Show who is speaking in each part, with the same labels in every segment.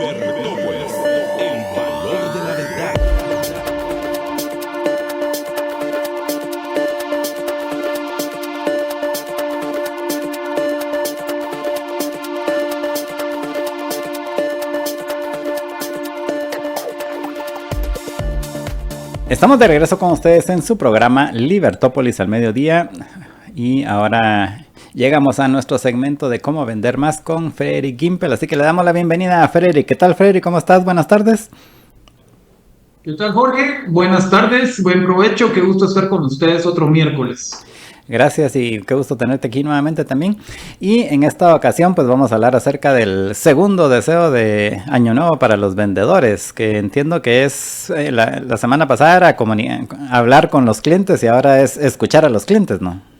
Speaker 1: Libertópolis, el valor de la verdad.
Speaker 2: Estamos de regreso con ustedes en su programa Libertópolis al mediodía y ahora llegamos a nuestro segmento de cómo vender más con Frederick Gimpel, así que le damos la bienvenida a Frederick. ¿Qué tal, Frederick? ¿Cómo estás? Buenas tardes.
Speaker 3: ¿Qué tal, Jorge? Buenas tardes, buen provecho, qué gusto estar con ustedes otro miércoles.
Speaker 2: Gracias y qué gusto tenerte aquí nuevamente también. Y en esta ocasión pues vamos a hablar acerca del segundo deseo de Año Nuevo para los vendedores, que entiendo que es la semana pasada era hablar con los clientes y ahora es escuchar a los clientes, ¿no?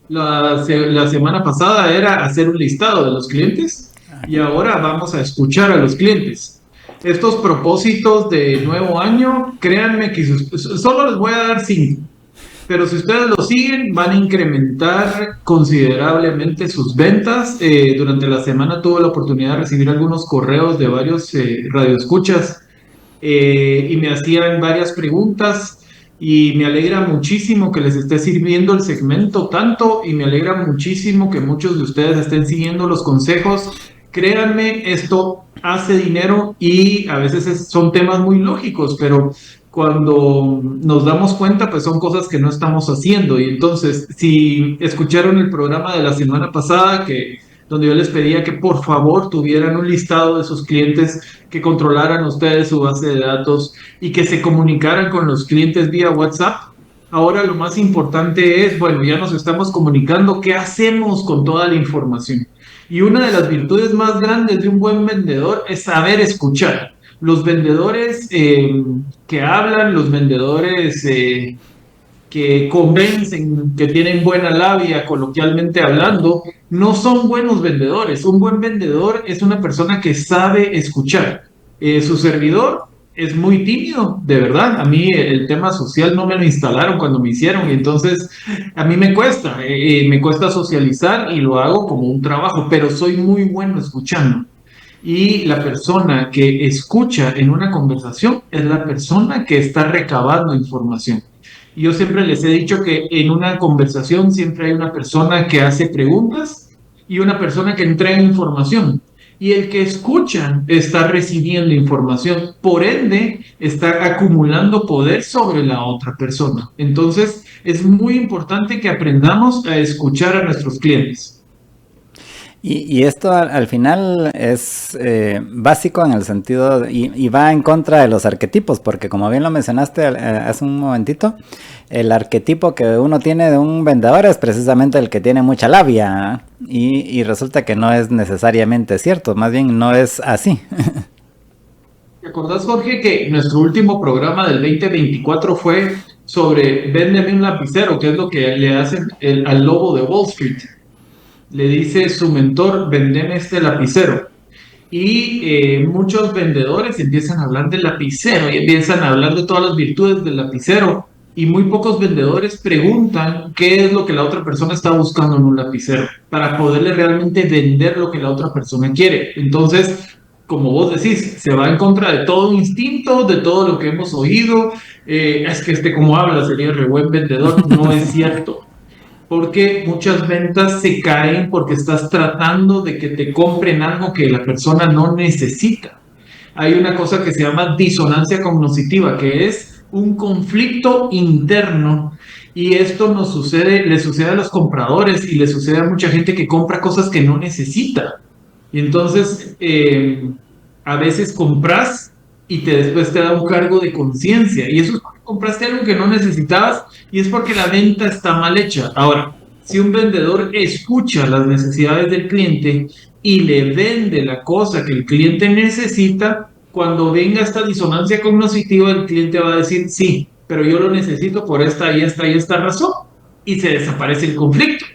Speaker 3: La semana pasada era hacer un listado de los clientes y ahora vamos a escuchar a los clientes. Estos propósitos de nuevo año, créanme que solo les voy a dar 5. Pero si ustedes lo siguen, van a incrementar considerablemente sus ventas. Durante la semana tuve la oportunidad de recibir algunos correos de varios radioescuchas y me hacían varias preguntas y me alegra muchísimo que les esté sirviendo el segmento tanto y me alegra muchísimo que muchos de ustedes estén siguiendo los consejos. Créanme, esto hace dinero y a veces son temas muy lógicos, pero cuando nos damos cuenta, pues son cosas que no estamos haciendo. Y entonces, si escucharon el programa de la semana pasada, donde yo les pedía que por favor tuvieran un listado de sus clientes, que controlaran ustedes su base de datos y que se comunicaran con los clientes vía WhatsApp. Ahora lo más importante es, bueno, ya nos estamos comunicando, ¿qué hacemos con toda la información? Y una de las virtudes más grandes de un buen vendedor es saber escuchar. Los vendedores que hablan, los vendedores que convencen, que tienen buena labia, coloquialmente hablando, no son buenos vendedores. Un buen vendedor es una persona que sabe escuchar. Su servidor es muy tímido, de verdad. A mí el tema social no me lo instalaron cuando me hicieron y entonces a mí me cuesta socializar y lo hago como un trabajo, pero soy muy bueno escuchando. Y la persona que escucha en una conversación es la persona que está recabando información. Yo siempre les he dicho que en una conversación siempre hay una persona que hace preguntas y una persona que entrega información. Y el que escucha está recibiendo información, por ende está acumulando poder sobre la otra persona. Entonces es muy importante que aprendamos a escuchar a nuestros clientes.
Speaker 2: Y esto al final es básico en el sentido y va en contra de los arquetipos, porque como bien lo mencionaste hace un momentito, el arquetipo que uno tiene de un vendedor es precisamente el que tiene mucha labia, ¿eh? Y resulta que no es necesariamente cierto, más bien no es así.
Speaker 3: ¿Te acordás, Jorge, que nuestro último programa del 2024 fue sobre véndeme un lapicero, que es lo que le hacen al lobo de Wall Street? Le dice su mentor, vendeme este lapicero. Y muchos vendedores empiezan a hablar del lapicero y empiezan a hablar de todas las virtudes del lapicero. Y muy pocos vendedores preguntan qué es lo que la otra persona está buscando en un lapicero para poderle realmente vender lo que la otra persona quiere. Entonces, como vos decís, se va en contra de todo instinto, de todo lo que hemos oído. Es que como habla sería re buen vendedor. No es cierto. Porque muchas ventas se caen porque estás tratando de que te compren algo que la persona no necesita. Hay una cosa que se llama disonancia cognitiva, que es un conflicto interno y esto le sucede a los compradores y le sucede a mucha gente que compra cosas que no necesita. Y entonces a veces compras y después te da un cargo de conciencia y eso es porque compraste algo que no necesitabas y es porque la venta está mal hecha. Ahora, si un vendedor escucha las necesidades del cliente y le vende la cosa que el cliente necesita, cuando venga esta disonancia cognitiva, el cliente va a decir, sí, pero yo lo necesito por esta y esta razón, y se desaparece el conflicto.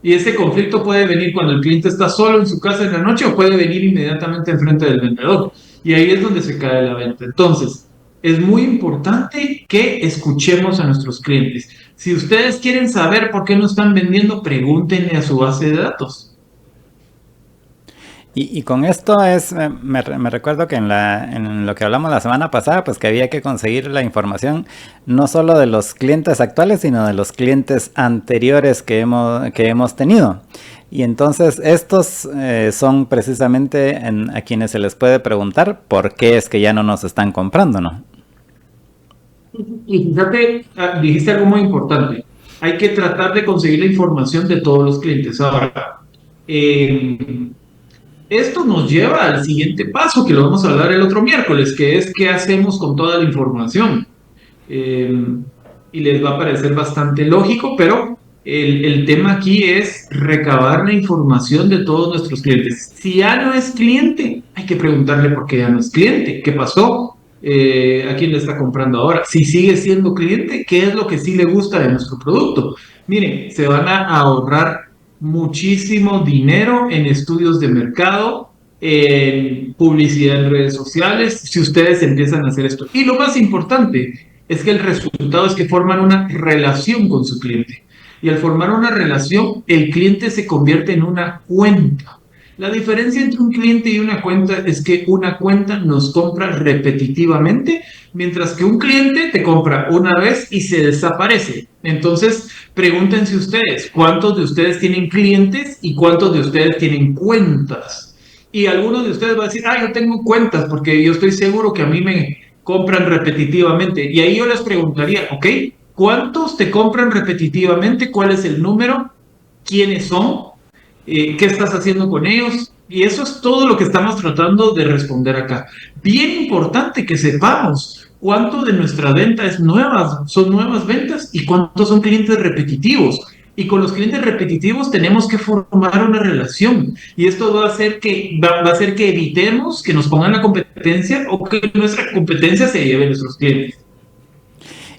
Speaker 3: Y ese conflicto puede venir cuando el cliente está solo en su casa en la noche o puede venir inmediatamente enfrente del vendedor. Y ahí es donde se cae la venta. Entonces, es muy importante que escuchemos a nuestros clientes. Si ustedes quieren saber por qué no están vendiendo, pregúntenle a su base de datos.
Speaker 2: Y con esto me recuerdo que en lo que hablamos la semana pasada, pues que había que conseguir la información no solo de los clientes actuales, sino de los clientes anteriores que hemos tenido. Y entonces estos son precisamente a quienes se les puede preguntar por qué es que ya no nos están comprando, ¿no?
Speaker 3: Y fíjate, dijiste algo muy importante. Hay que tratar de conseguir la información de todos los clientes. Ahora, esto nos lleva al siguiente paso, que lo vamos a hablar el otro miércoles, que es qué hacemos con toda la información. Eh, y les va a parecer bastante lógico, pero el tema aquí es recabar la información de todos nuestros clientes. Si ya no es cliente, hay que preguntarle por qué ya no es cliente, qué pasó, a quién le está comprando ahora. Si sigue siendo cliente, qué es lo que sí le gusta de nuestro producto. Miren, se van a ahorrar muchísimo dinero en estudios de mercado, en publicidad en redes sociales, si ustedes empiezan a hacer esto. Y lo más importante es que el resultado es que forman una relación con su cliente. Y al formar una relación, el cliente se convierte en una cuenta. La diferencia entre un cliente y una cuenta es que una cuenta nos compra repetitivamente, mientras que un cliente te compra una vez y se desaparece. Entonces, pregúntense ustedes, ¿cuántos de ustedes tienen clientes y cuántos de ustedes tienen cuentas? Y algunos de ustedes van a decir, yo tengo cuentas porque yo estoy seguro que a mí me compran repetitivamente. Y ahí yo les preguntaría, ok, ¿cuántos te compran repetitivamente? ¿Cuál es el número? ¿Quiénes son? ¿Qué estás haciendo con ellos? Y eso es todo lo que estamos tratando de responder acá. Bien importante que sepamos cuánto de nuestra venta son nuevas ventas y cuántos son clientes repetitivos. Y con los clientes repetitivos tenemos que formar una relación. Y esto va a hacer que evitemos que nos pongan la competencia o que nuestra competencia se lleve a nuestros clientes.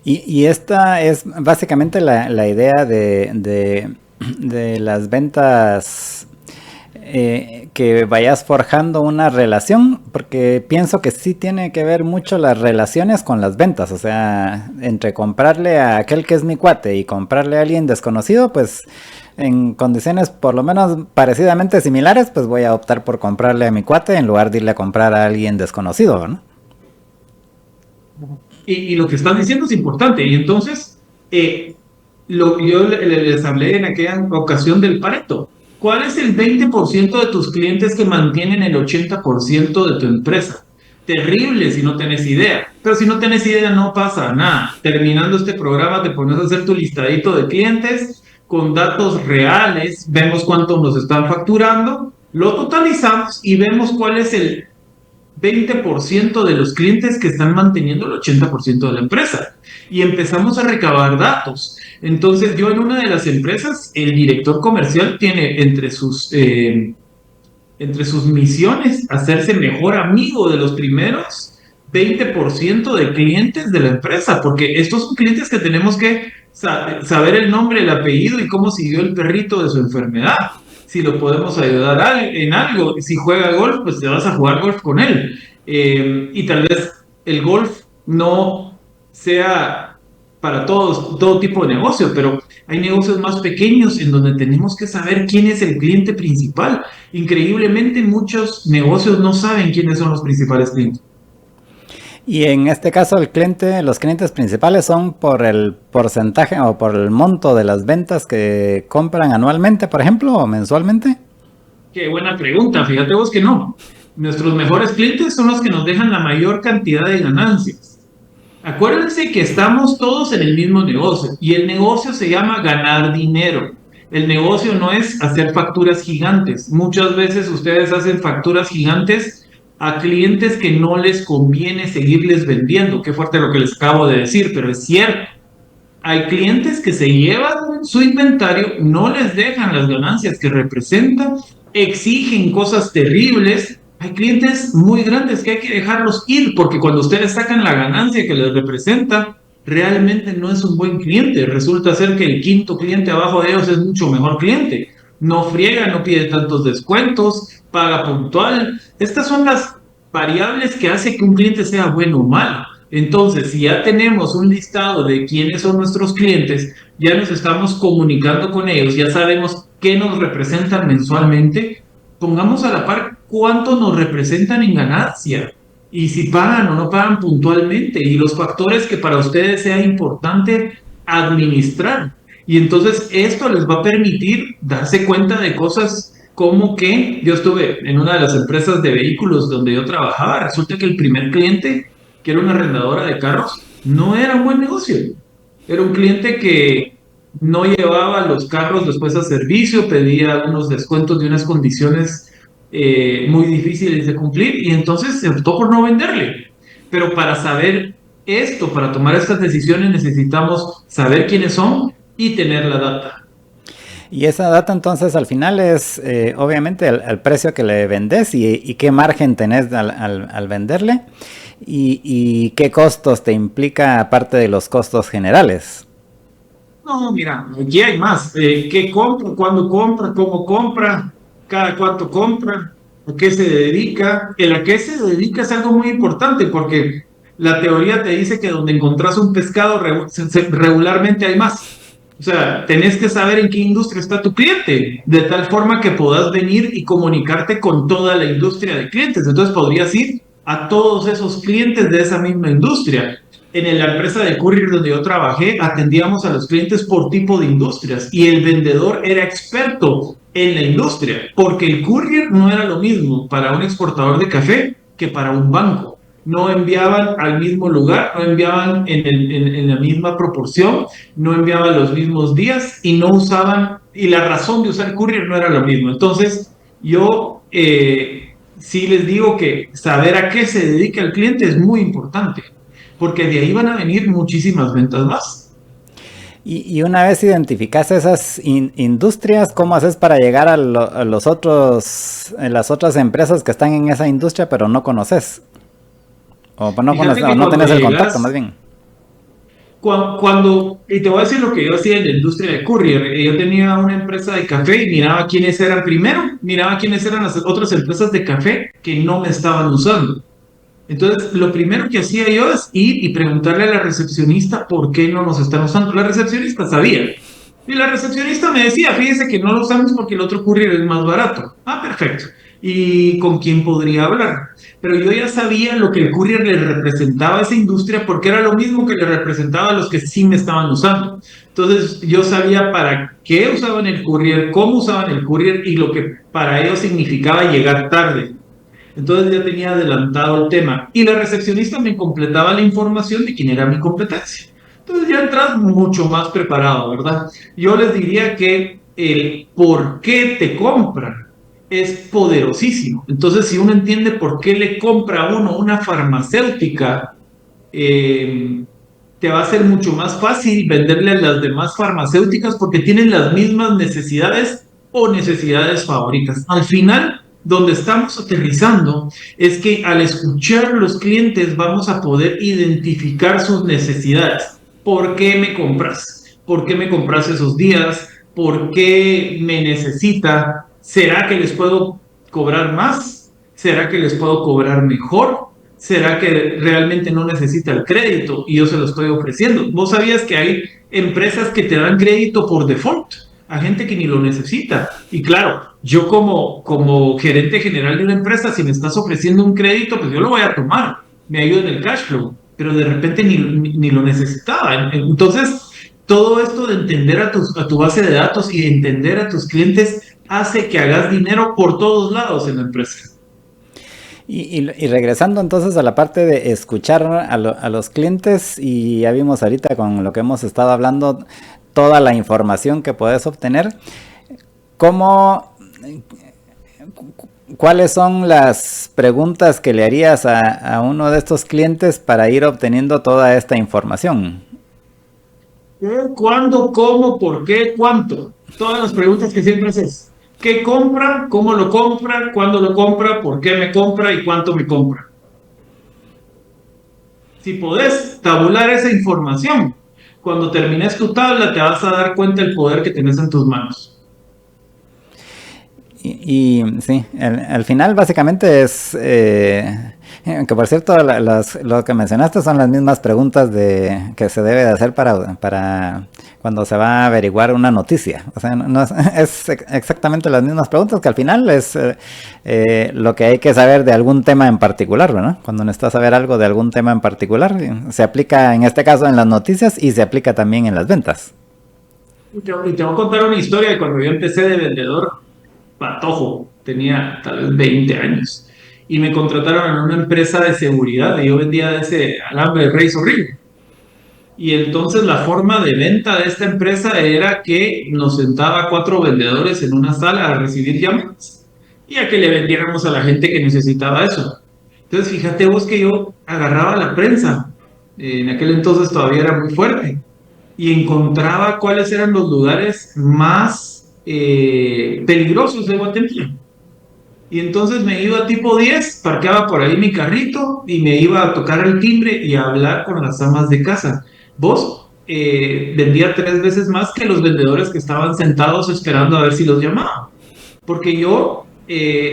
Speaker 2: Y esta es básicamente la idea de las ventas, que vayas forjando una relación, porque pienso que sí tiene que ver mucho las relaciones con las ventas. O sea, entre comprarle a aquel que es mi cuate y comprarle a alguien desconocido, pues en condiciones por lo menos parecidamente similares, pues voy a optar por comprarle a mi cuate en lugar de irle a comprar a alguien desconocido, ¿no?
Speaker 3: Y lo que están diciendo es importante. Y entonces, yo les hablé en aquella ocasión del Pareto. ¿Cuál es el 20% de tus clientes que mantienen el 80% de tu empresa? Terrible si no tenés idea. Pero si no tenés idea, no pasa nada. Terminando este programa, te pones a hacer tu listadito de clientes con datos reales. Vemos cuánto nos están facturando, lo totalizamos y vemos cuál es el 20% de los clientes que están manteniendo el 80% de la empresa. Y empezamos a recabar datos. Entonces, yo en una de las empresas, el director comercial tiene entre sus misiones hacerse mejor amigo de los primeros 20% de clientes de la empresa, porque estos son clientes que tenemos que saber el nombre, el apellido y cómo siguió el perrito de su enfermedad. Si lo podemos ayudar en algo, si juega golf, pues te vas a jugar golf con él. Y tal vez el golf no sea para todo tipo de negocio, pero hay negocios más pequeños en donde tenemos que saber quién es el cliente principal. Increíblemente, muchos negocios no saben quiénes son los principales clientes.
Speaker 2: Y en este caso los clientes principales son por el porcentaje o por el monto de las ventas que compran anualmente, por ejemplo, o mensualmente.
Speaker 3: Qué buena pregunta, fíjate vos que no. Nuestros mejores clientes son los que nos dejan la mayor cantidad de ganancias. Acuérdense que estamos todos en el mismo negocio y el negocio se llama ganar dinero. El negocio no es hacer facturas gigantes. Muchas veces ustedes hacen facturas gigantes a clientes que no les conviene seguirles vendiendo. Qué fuerte lo que les acabo de decir, pero es cierto. Hay clientes que se llevan su inventario, no les dejan las ganancias que representan, exigen cosas terribles. Hay clientes muy grandes que hay que dejarlos ir porque cuando ustedes sacan la ganancia que les representa, realmente no es un buen cliente. Resulta ser que el quinto cliente abajo de ellos es mucho mejor cliente. No friega, no pide tantos descuentos, paga puntual. Estas son las variables que hacen que un cliente sea bueno o malo. Entonces, si ya tenemos un listado de quiénes son nuestros clientes, ya nos estamos comunicando con ellos, ya sabemos qué nos representan mensualmente, pongamos a la par cuánto nos representan en ganancia y si pagan o no pagan puntualmente y los factores que para ustedes sea importante administrar. Y entonces esto les va a permitir darse cuenta de cosas como que yo estuve en una de las empresas de vehículos donde yo trabajaba. Resulta que el primer cliente, que era una arrendadora de carros, no era un buen negocio. Era un cliente que no llevaba los carros después a servicio, pedía unos descuentos de unas condiciones muy difíciles de cumplir y entonces se optó por no venderle. Pero para saber esto, para tomar estas decisiones, necesitamos saber quiénes son y tener la data.
Speaker 2: Y esa data entonces al final es obviamente el precio que le vendes y qué margen tenés al venderle y qué costos te implica aparte de los costos generales.
Speaker 3: No, mira, aquí hay más. ¿Qué compra? ¿Cuándo compra? ¿Cómo compra? ¿Cada cuánto compra? ¿A qué se dedica? El a qué se dedica es algo muy importante porque la teoría te dice que donde encontrás un pescado regularmente hay más. O sea, tenés que saber en qué industria está tu cliente, de tal forma que puedas venir y comunicarte con toda la industria de clientes. Entonces podrías ir a todos esos clientes de esa misma industria. En la empresa de courier donde yo trabajé, atendíamos a los clientes por tipo de industrias y el vendedor era experto en la industria, porque el courier no era lo mismo para un exportador de café que para un banco. No enviaban al mismo lugar, no enviaban en la misma proporción, no enviaban los mismos días y no usaban, y la razón de usar courier no era lo mismo. Entonces, yo sí les digo que saber a qué se dedica el cliente es muy importante, porque de ahí van a venir muchísimas ventas más.
Speaker 2: Y una vez identificas esas industrias, ¿cómo haces para llegar a los otros, las otras empresas que están en esa industria pero no conoces? O no, no tenés el contacto, más bien.
Speaker 3: Y te voy a decir lo que yo hacía en la industria de courier. Yo tenía una empresa de café y miraba quiénes eran primero, miraba quiénes eran las otras empresas de café que no me estaban usando. Entonces, lo primero que hacía yo es ir y preguntarle a la recepcionista por qué no nos están usando. La recepcionista sabía. Y la recepcionista me decía, fíjese que no lo usamos porque el otro courier es más barato. Ah, perfecto. ¿Y con quién podría hablar? Pero yo ya sabía lo que el courier le representaba a esa industria porque era lo mismo que le representaba a los que sí me estaban usando. Entonces, yo sabía para qué usaban el courier, cómo usaban el courier y lo que para ellos significaba llegar tarde. Entonces ya tenía adelantado el tema y la recepcionista me completaba la información de quién era mi competencia. Entonces ya entras mucho más preparado, ¿verdad? Yo les diría que el por qué te compran es poderosísimo. Entonces si uno entiende por qué le compra a uno una farmacéutica, te va a ser mucho más fácil venderle a las demás farmacéuticas porque tienen las mismas necesidades o necesidades favoritas. Al final, donde estamos aterrizando es que al escuchar a los clientes vamos a poder identificar sus necesidades. ¿Por qué me compras? ¿Por qué me compras esos días? ¿Por qué me necesita? ¿Será que les puedo cobrar más? ¿Será que les puedo cobrar mejor? ¿Será que realmente no necesita el crédito y yo se lo estoy ofreciendo? ¿Vos sabías que hay empresas que te dan crédito por default a gente que ni lo necesita? Y claro, yo como gerente general de una empresa, si me estás ofreciendo un crédito, pues yo lo voy a tomar, me ayuda en el cash flow, pero de repente ni lo necesitaba. Entonces, todo esto de entender a tu base de datos y de entender a tus clientes hace que hagas dinero por todos lados en la empresa.
Speaker 2: Y regresando entonces a la parte de escuchar a los clientes, y ya vimos ahorita con lo que hemos estado hablando, toda la información que puedes obtener, ¿cuáles son las preguntas que le harías a uno de estos clientes para ir obteniendo toda esta información?
Speaker 3: ¿Cuándo, cómo, por qué, cuánto? Todas las preguntas que siempre haces. ¿Qué compra? ¿Cómo lo compra? ¿Cuándo lo compra? ¿Por qué me compra? ¿Y cuánto me compra? Si podés tabular esa información, cuando termines tu tabla te vas a dar cuenta del poder que tienes en tus manos.
Speaker 2: Y sí, al final básicamente es Que por cierto, lo que mencionaste son las mismas preguntas que se debe de hacer para cuando se va a averiguar una noticia. O sea, no es exactamente las mismas preguntas, que al final es lo que hay que saber de algún tema en particular, ¿no? Cuando necesitas saber algo de algún tema en particular, se aplica en este caso en las noticias y se aplica también en las ventas.
Speaker 3: Y te voy a contar una historia de cuando yo empecé de vendedor patojo, tenía tal vez 20 años, y me contrataron en una empresa de seguridad y yo vendía ese alambre de Razor Ring. Y entonces la forma de venta de esta empresa era que nos sentaba 4 vendedores en una sala a recibir llamadas y a que le vendiéramos a la gente que necesitaba eso. Entonces fíjate vos que yo agarraba la prensa, en aquel entonces todavía era muy fuerte, y encontraba cuáles eran los lugares más peligrosos de Guatemala. Y entonces me iba tipo 10, parqueaba por ahí mi carrito y me iba a tocar el timbre y a hablar con las amas de casa. Vos vendía 3 veces más que los vendedores que estaban sentados esperando a ver si los llamaban. Porque yo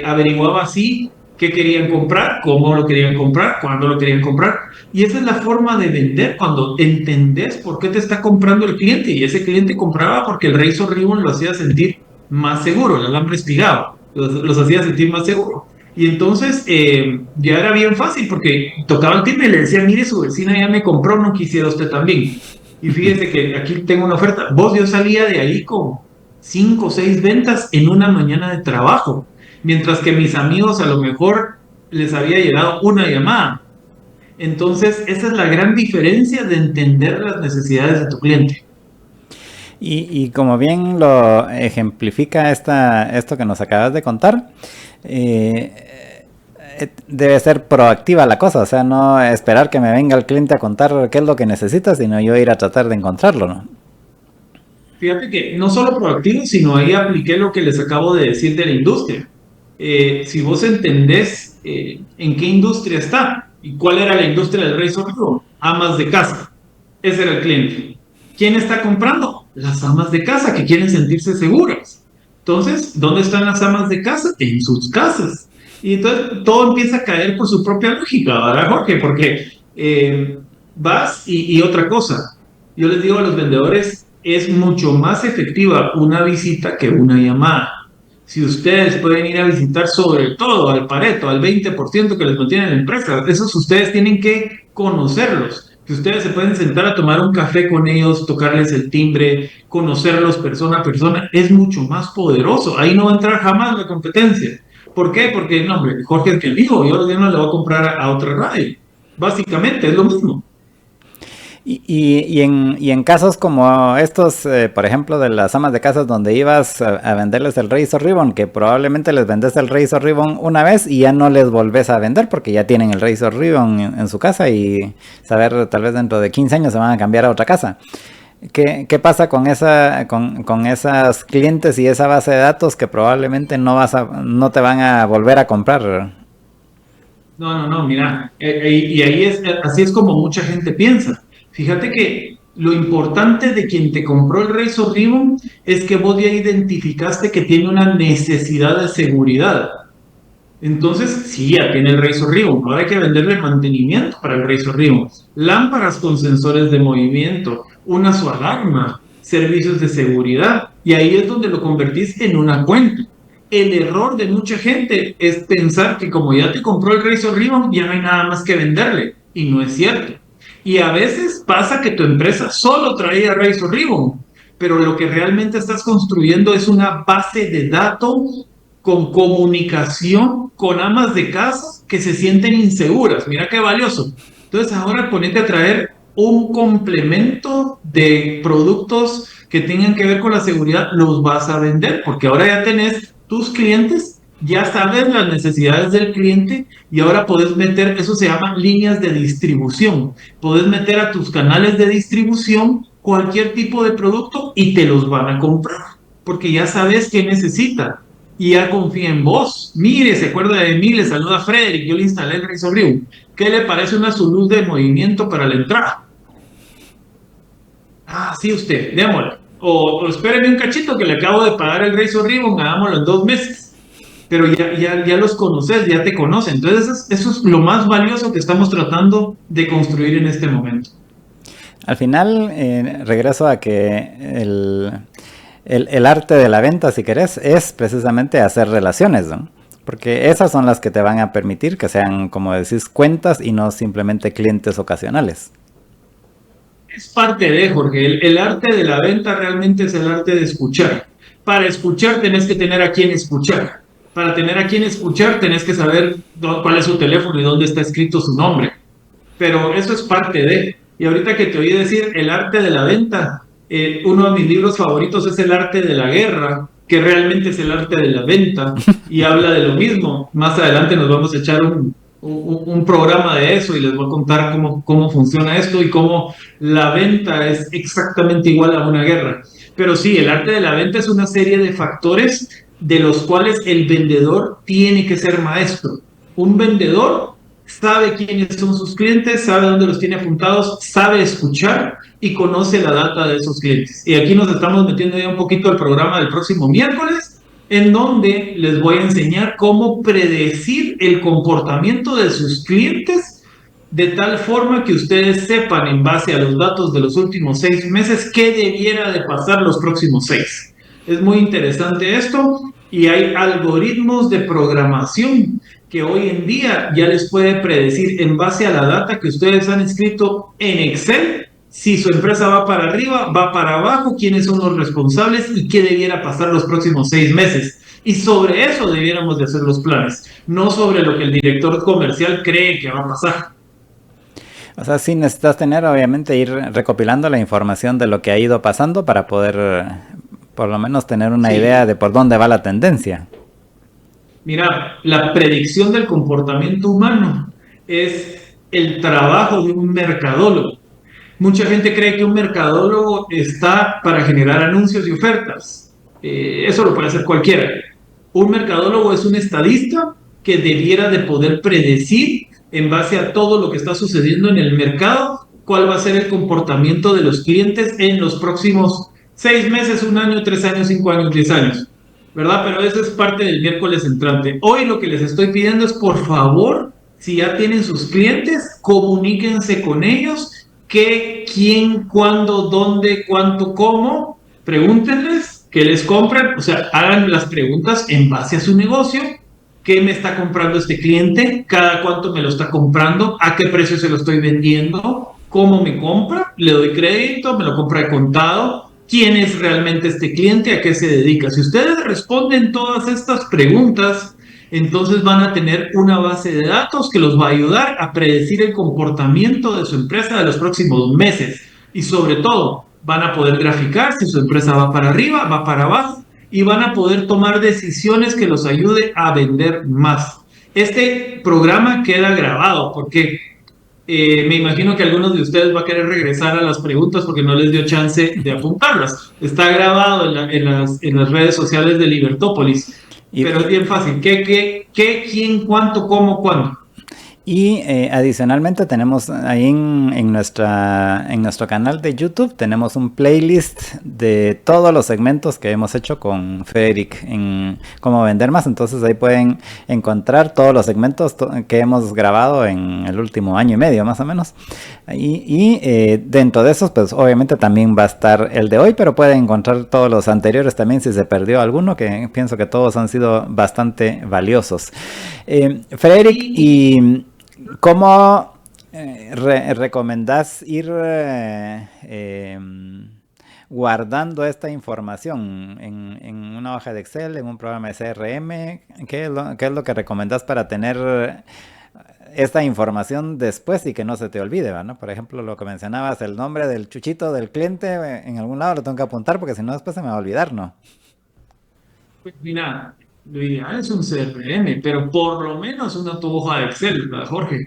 Speaker 3: averiguaba así qué querían comprar, cómo lo querían comprar, cuándo lo querían comprar. Y esa es la forma de vender, cuando entendés por qué te está comprando el cliente. Y ese cliente compraba porque el Razor Ribbon lo hacía sentir más seguro, el alambre espigado, los hacía sentir más seguro. Y entonces ya era bien fácil porque tocaba el timbre y le decía, mire, su vecina ya me compró, no quisiera usted también. Y fíjese que aquí tengo una oferta. Yo salía de ahí con 5 o 6 ventas en una mañana de trabajo, mientras que mis amigos a lo mejor les había llegado una llamada. Entonces, esa es la gran diferencia de entender las necesidades de tu cliente.
Speaker 2: Y como bien lo ejemplifica esto que nos acabas de contar, debe ser proactiva la cosa, o sea, no esperar que me venga el cliente a contar qué es lo que necesita, sino yo ir a tratar de encontrarlo, ¿no?
Speaker 3: Fíjate que no solo proactivo, sino ahí apliqué lo que les acabo de decir de la industria. Si vos entendés en qué industria está y cuál era la industria del Razor Ribbon, amas de casa, ese era el cliente. ¿Quién está comprando? Las amas de casa que quieren sentirse seguras. Entonces, ¿dónde están las amas de casa? En sus casas. Y entonces todo empieza a caer por su propia lógica, ¿verdad, Jorge? Porque vas y otra cosa. Yo les digo a los vendedores, es mucho más efectiva una visita que una llamada. Si ustedes pueden ir a visitar sobre todo al Pareto, al 20% que les mantiene en la empresa, esos ustedes tienen que conocerlos. Que ustedes se pueden sentar a tomar un café con ellos, tocarles el timbre, conocerlos persona a persona, es mucho más poderoso. Ahí no va a entrar jamás la competencia. ¿Por qué? Porque, no, hombre, Jorge es que dijo, yo no le voy a comprar a otra radio. Básicamente es lo mismo.
Speaker 2: Y en casos como estos, por ejemplo, de las amas de casas donde ibas a venderles el Razor Ribbon, que probablemente les vendes el Razor Ribbon una vez y ya no les volvés a vender porque ya tienen el Razor Ribbon en su casa y saber, tal vez dentro de 15 años se van a cambiar a otra casa. ¿Qué pasa con esas clientes y esa base de datos que probablemente no te van a volver a comprar?
Speaker 3: No, mira, y ahí así es como mucha gente piensa. Fíjate que lo importante de quien te compró el Razor Ribbon es que vos ya identificaste que tiene una necesidad de seguridad. Entonces, sí, ya tiene el Razor Ribbon. Ahora hay que venderle mantenimiento para el Razor Ribbon. Lámparas con sensores de movimiento, una su alarma, servicios de seguridad. Y ahí es donde lo convertís en una cuenta. El error de mucha gente es pensar que como ya te compró el Razor Ribbon, ya no hay nada más que venderle. Y no es cierto. Y a veces pasa que tu empresa solo traía Razor Ribbon, pero lo que realmente estás construyendo es una base de datos con comunicación con amas de casa que se sienten inseguras. Mira qué valioso. Entonces ahora ponete a traer un complemento de productos que tengan que ver con la seguridad, los vas a vender, porque ahora ya tenés tus clientes, ya sabes las necesidades del cliente y ahora puedes meter, eso se llama líneas de distribución. Puedes meter a tus canales de distribución cualquier tipo de producto y te los van a comprar, porque ya sabes qué necesita y ya confía en vos. Mire, se acuerda de mí, le saluda a Frederick, yo le instalé el Razor Ribbon. ¿Qué le parece una su luz de movimiento para la entrada? Ah, sí, usted, démosle. O espéreme un cachito que le acabo de pagar el Razor Ribbon, hagámoslo en 2 meses. pero ya los conoces, ya te conocen. Entonces eso es lo más valioso que estamos tratando de construir en este momento.
Speaker 2: Al final, regreso a que el arte de la venta, si querés, es precisamente hacer relaciones, ¿no? Porque esas son las que te van a permitir que sean, como decís, cuentas y no simplemente clientes ocasionales.
Speaker 3: Es parte de, Jorge, el arte de la venta realmente es el arte de escuchar. Para escuchar tenés que tener a quién escuchar. Para tener a quién escuchar tenés que saber cuál es su teléfono y dónde está escrito su nombre. Pero eso es parte de. Y ahorita que te oí decir el arte de la venta, uno de mis libros favoritos es El arte de la guerra, que realmente es el arte de la venta y habla de lo mismo. Más adelante nos vamos a echar un programa de eso y les voy a contar cómo funciona esto y cómo la venta es exactamente igual a una guerra. Pero sí, el arte de la venta es una serie de factores de los cuales el vendedor tiene que ser maestro. Un vendedor sabe quiénes son sus clientes, sabe dónde los tiene apuntados, sabe escuchar y conoce la data de esos clientes. Y aquí nos estamos metiendo ya un poquito al programa del próximo miércoles, en donde les voy a enseñar cómo predecir el comportamiento de sus clientes de tal forma que ustedes sepan en base a los datos de los últimos 6 meses qué debiera de pasar los próximos 6. Es muy interesante esto y hay algoritmos de programación que hoy en día ya les puede predecir en base a la data que ustedes han escrito en Excel si su empresa va para arriba, va para abajo, quiénes son los responsables y qué debiera pasar los próximos 6 meses. Y sobre eso debiéramos de hacer los planes, no sobre lo que el director comercial cree que va a pasar.
Speaker 2: O sea, sí necesitas tener, obviamente, ir recopilando la información de lo que ha ido pasando para poder, por lo menos, tener una idea de por dónde va la tendencia.
Speaker 3: Mira, la predicción del comportamiento humano es el trabajo de un mercadólogo. Mucha gente cree que un mercadólogo está para generar anuncios y ofertas. Eso lo puede hacer cualquiera. Un mercadólogo es un estadista que debiera de poder predecir en base a todo lo que está sucediendo en el mercado cuál va a ser el comportamiento de los clientes en los próximos 6 meses, 1 año, 3 años, 5 años, 10 años. ¿Verdad? Pero eso es parte del miércoles entrante. Hoy lo que les estoy pidiendo es, por favor, si ya tienen sus clientes, comuníquense con ellos. ¿Qué, quién, cuándo, dónde, cuánto, cómo? Pregúntenles que les compren, o sea, hagan las preguntas en base a su negocio. ¿Qué me está comprando este cliente? ¿Cada cuánto me lo está comprando? ¿A qué precio se lo estoy vendiendo? ¿Cómo me compra? ¿Le doy crédito? ¿Me lo compra de contado? ¿Quién es realmente este cliente? ¿A qué se dedica? Si ustedes responden todas estas preguntas, entonces van a tener una base de datos que los va a ayudar a predecir el comportamiento de su empresa de los próximos meses. Y sobre todo, van a poder graficar si su empresa va para arriba, va para abajo, y van a poder tomar decisiones que los ayude a vender más. Este programa queda grabado porque me imagino que algunos de ustedes va a querer regresar a las preguntas porque no les dio chance de apuntarlas. Está grabado en las redes sociales de Libertópolis, pero es bien fácil. ¿Qué, quién, cuánto, cómo, cuándo?
Speaker 2: Y adicionalmente tenemos ahí en nuestro canal de YouTube tenemos un playlist de todos los segmentos que hemos hecho con Frederick en cómo vender más. Entonces ahí pueden encontrar todos los segmentos que hemos grabado en el último año y medio más o menos. Y dentro de esos pues obviamente también va a estar el de hoy, pero pueden encontrar todos los anteriores también si se perdió alguno, que pienso que todos han sido bastante valiosos. Frederick, y ¿cómo recomendás ir guardando esta información en una hoja de Excel, en un programa de CRM? ¿Qué es lo que recomendás para tener esta información después y que no se te olvide, ¿no? Por ejemplo, lo que mencionabas, el nombre del chuchito del cliente, en algún lado lo tengo que apuntar porque si no después se me va a olvidar, ¿no?
Speaker 3: Pues mira, lo ideal es un CRM, pero por lo menos una tu hoja de Excel, ¿verdad, Jorge?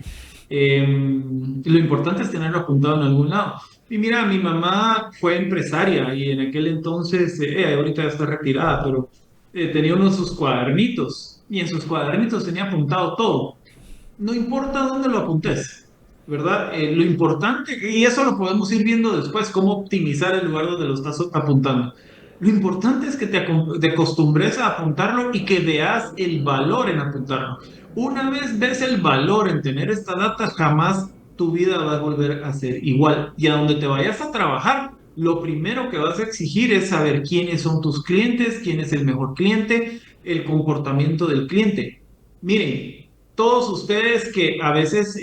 Speaker 3: Lo importante es tenerlo apuntado en algún lado. Y mira, mi mamá fue empresaria y en aquel entonces, ahorita ya está retirada, pero tenía uno de sus cuadernitos y en sus cuadernitos tenía apuntado todo. No importa dónde lo apuntes, ¿verdad? Lo importante, y eso lo podemos ir viendo después, cómo optimizar el lugar donde lo estás apuntando. Lo importante es que te acostumbres a apuntarlo y que veas el valor en apuntarlo. Una vez ves el valor en tener esta data, jamás tu vida va a volver a ser igual. Y a donde te vayas a trabajar, lo primero que vas a exigir es saber quiénes son tus clientes, quién es el mejor cliente, el comportamiento del cliente. Miren, todos ustedes que a veces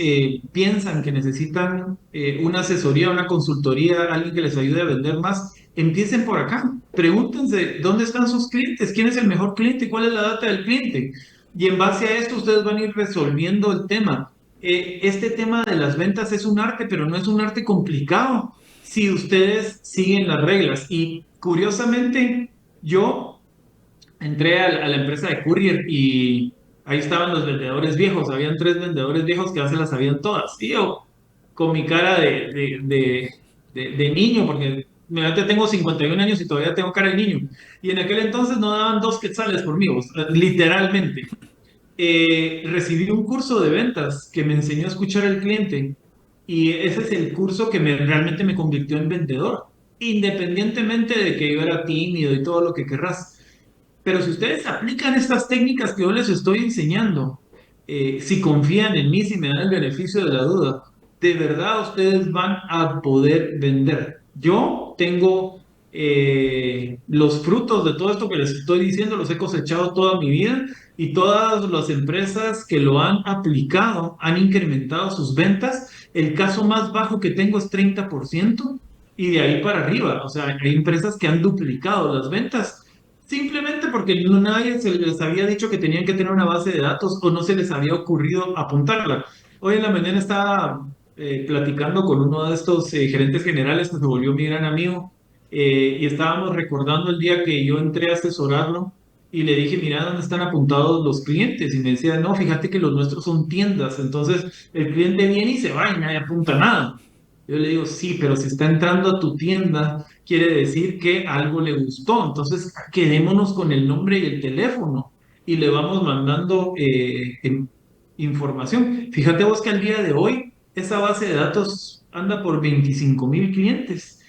Speaker 3: piensan que necesitan una asesoría, una consultoría, alguien que les ayude a vender más, empiecen por acá. Pregúntense dónde están sus clientes, quién es el mejor cliente, cuál es la data del cliente. Y en base a esto ustedes van a ir resolviendo el tema. Este tema de las ventas es un arte, pero no es un arte complicado si ustedes siguen las reglas. Y curiosamente, yo entré a la empresa de Courier y ahí estaban los vendedores viejos. Habían tres vendedores viejos que ya se las sabían todas. Y yo, con mi cara de niño, porque mira, ya tengo 51 años y todavía tengo cara de niño. Y en aquel entonces no daban 2 quetzales por mí, o sea, literalmente. Recibí un curso de ventas que me enseñó a escuchar al cliente y ese es el curso que realmente me convirtió en vendedor, independientemente de que yo era tímido y todo lo que querrás. Pero si ustedes aplican estas técnicas que yo les estoy enseñando, si confían en mí, si me dan el beneficio de la duda, de verdad ustedes van a poder vender. Yo tengo los frutos de todo esto que les estoy diciendo, los he cosechado toda mi vida y todas las empresas que lo han aplicado han incrementado sus ventas. El caso más bajo que tengo es 30% y de ahí para arriba. O sea, hay empresas que han duplicado las ventas. Simplemente porque nadie se les había dicho que tenían que tener una base de datos o no se les había ocurrido apuntarla. Hoy en la mañana estaba platicando con uno de estos gerentes generales que se volvió mi gran amigo y estábamos recordando el día que yo entré a asesorarlo y le dije, mira, ¿dónde están apuntados los clientes? Y me decía, no, fíjate que los nuestros son tiendas, entonces el cliente viene y se va y nadie apunta nada. Yo le digo, sí, pero si está entrando a tu tienda, quiere decir que algo le gustó. Entonces, quedémonos con el nombre y el teléfono y le vamos mandando información. Fíjate vos que al día de hoy esa base de datos anda por 25,000 clientes.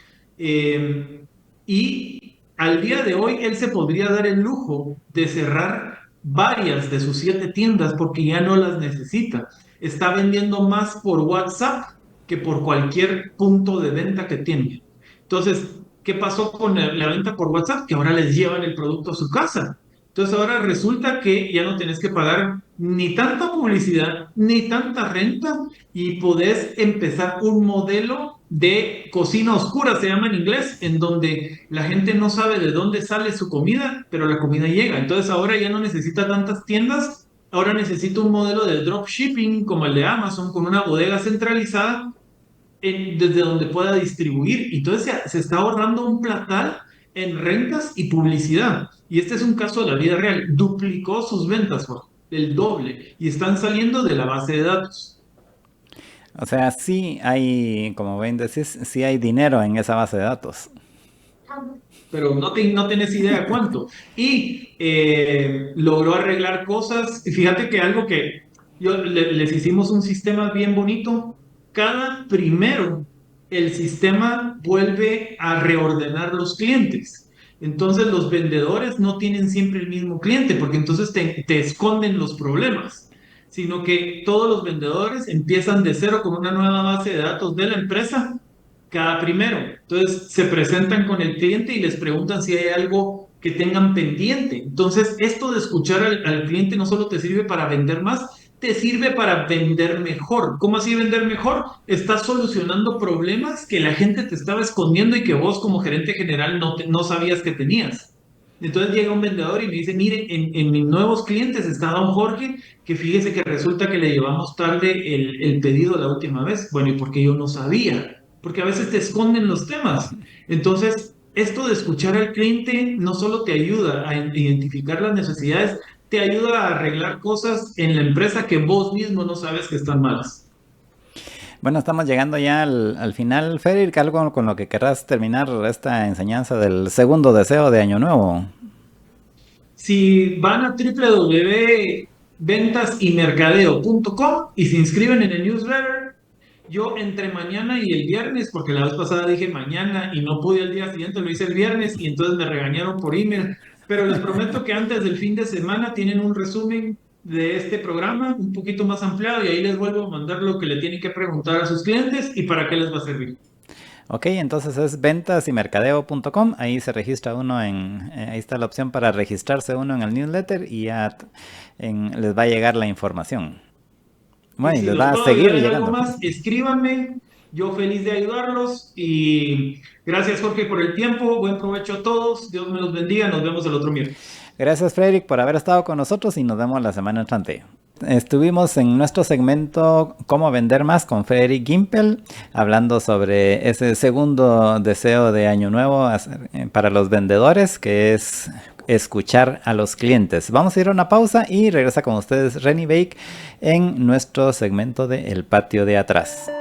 Speaker 3: Y al día de hoy él se podría dar el lujo de cerrar varias de sus 7 tiendas porque ya no las necesita. Está vendiendo más por WhatsApp que por cualquier punto de venta que tiene. Entonces, ¿qué pasó con la venta por WhatsApp? Que ahora les llevan el producto a su casa. Entonces ahora resulta que ya no tenés que pagar ni tanta publicidad, ni tanta renta, y podés empezar un modelo de cocina oscura, se llama en inglés, en donde la gente no sabe de dónde sale su comida, pero la comida llega. Entonces ahora ya no necesita tantas tiendas, ahora necesita un modelo de dropshipping como el de Amazon, con una bodega centralizada desde donde pueda distribuir. Entonces se está ahorrando un platal en rentas y publicidad. Y este es un caso de la vida real. Duplicó sus ventas, Jorge, el doble. Y están saliendo de la base de datos.
Speaker 2: O sea, sí hay, como bien decís, sí hay dinero en esa base de datos.
Speaker 3: Pero no tenés idea cuánto. Y logró arreglar cosas. Y fíjate que algo que les hicimos un sistema bien bonito. Cada primero, el sistema vuelve a reordenar los clientes. Entonces los vendedores no tienen siempre el mismo cliente, porque entonces te esconden los problemas, sino que todos los vendedores empiezan de cero con una nueva base de datos de la empresa cada primero. Entonces se presentan con el cliente y les preguntan si hay algo que tengan pendiente. Entonces esto de escuchar al cliente no solo te sirve para vender más, te sirve para vender mejor. ¿Cómo así vender mejor? Estás solucionando problemas que la gente te estaba escondiendo y que vos como gerente general no sabías que tenías. Entonces llega un vendedor y me dice, mire, en mis nuevos clientes está don Jorge, que fíjese que resulta que le llevamos tarde el pedido la última vez. Bueno, ¿y por qué yo no sabía? Porque a veces te esconden los temas. Entonces, esto de escuchar al cliente no solo te ayuda a identificar las necesidades, te ayuda a arreglar cosas en la empresa que vos mismo no sabes que están malas.
Speaker 2: Bueno, estamos llegando ya al final. Frederick, algo con lo que querrás terminar esta enseñanza del segundo deseo de Año Nuevo.
Speaker 3: Si van a www.ventasymercadeo.com y se inscriben en el newsletter, Yo entre mañana y el viernes, porque la vez pasada dije mañana y no pude el día siguiente, lo hice el viernes y entonces me regañaron por email. Pero les prometo que antes del fin de semana tienen un resumen de este programa un poquito más ampliado y ahí les vuelvo a mandar lo que le tienen que preguntar a sus clientes y para qué les va a servir.
Speaker 2: Ok, entonces es ventasymercadeo.com, ahí se registra uno ahí está la opción para registrarse uno en el newsletter y ya les va a llegar la información.
Speaker 3: Y
Speaker 2: Bueno, y
Speaker 3: si
Speaker 2: les
Speaker 3: los
Speaker 2: va a
Speaker 3: puedo
Speaker 2: seguir
Speaker 3: ayudar en algo
Speaker 2: llegando.
Speaker 3: más, escríbanme. Yo feliz de ayudarlos y gracias Jorge por el tiempo. Buen provecho a todos. Dios me los bendiga. Nos vemos el otro miércoles.
Speaker 2: Gracias, Frederick, por haber estado con nosotros y nos vemos la semana entrante. Estuvimos en nuestro segmento Cómo vender más con Frederick Gimpel, hablando sobre ese segundo deseo de Año Nuevo para los vendedores, que es escuchar a los clientes. Vamos a ir a una pausa y regresa con ustedes Renny Bake en nuestro segmento de El Patio de Atrás.